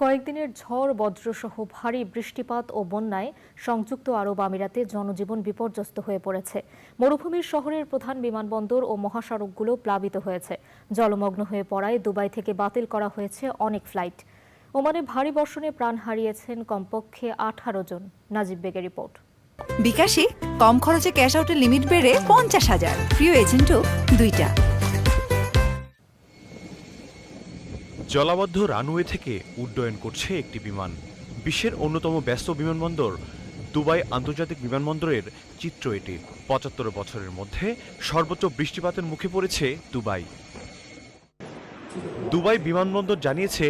কয়েকদিনের ঝড় বজ্রসহ ভারী বৃষ্টিপাত ও বন্যায় সংযুক্ত আরব আমিরাতে জনজীবন বিপর্যস্ত হয়ে পড়েছে। মরুভূমির শহরের প্রধান বিমানবন্দর ও মহাসড়কগুলো প্লাবিত হয়েছে। জলমগ্ন হয়ে পড়ায় দুবাই থেকে বাতিল করা হয়েছে অনেক ফ্লাইট। ওমানে ভারী বর্ষণে প্রাণ হারিয়েছেন কমপক্ষে 18 জন। নাজিব বেগের রিপোর্ট। বিকাশে কম খরচে ক্যাশ আউটের লিমিট বেড়ে 50,000, প্রিয় এজেন্টও 2টা। জলাবদ্ধ রানওয়ে থেকে উড্ডয়ন করছে একটি বিমান। বিশ্বের অন্যতম ব্যস্ত বিমানবন্দর দুবাই আন্তর্জাতিক বিমানবন্দরের চিত্র এটি। 75 বছরের মধ্যে সর্বোচ্চ বৃষ্টিপাতের মুখে পড়েছে দুবাই। দুবাই বিমানবন্দর জানিয়েছে,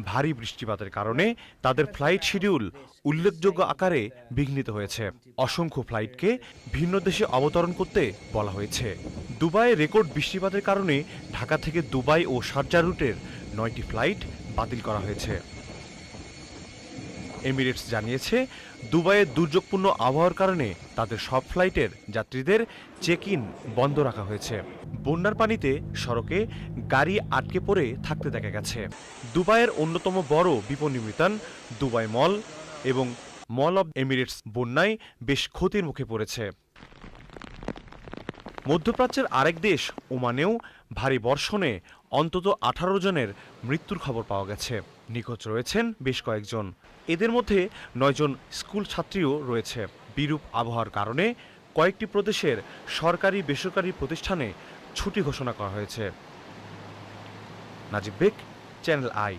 ভারী বৃষ্টিপাতের কারণে তাদের ফ্লাইট শিডিউল উল্লেখযোগ্য আকারে বিঘ্নিত হয়েছে। অসংখ্য ফ্লাইটকে ভিন্ন দেশে অবতরণ করতে বলা হয়েছে। দুবাইয়ে রেকর্ড বৃষ্টিপাতের কারণে ঢাকা থেকে দুবাই ও শারজাহ রুটের 9টি ফ্লাইট বাতিল করা হয়েছে। এমিরেটস জানিয়েছে, দুবাইয়ের দুর্যোগপূর্ণ আবহাওয়ার কারণে তাদের সব ফ্লাইটের যাত্রীদের চেক ইন বন্ধ রাখা হয়েছে। বন্যার পানিতে সড়কে গাড়ি আটকে পড়ে থাকতে দেখা গেছে। দুবাইয়ের অন্যতম বড় বিপণি বিতান দুবাই মল এবং মল অব এমিরেটস বন্যায় বেশ ক্ষতির মুখে পড়েছে। মধ্যপ্রাচ্যের আরেক দেশ ওমানেও ভারী বর্ষণে অন্তত 18 জনের মৃত্যুর খবর পাওয়া গেছে। নিখোঁজ রয়েছেন বেশ কয়েকজন। এদের মধ্যে 9 জন স্কুল ছাত্রীও রয়েছে। বিরূপ আবহাওয়ার কারণে কয়েকটি প্রদেশের সরকারি বেসরকারি প্রতিষ্ঠানে ছুটি ঘোষণা করা হয়েছে। নাজিব বেগ, চ্যানেল আই।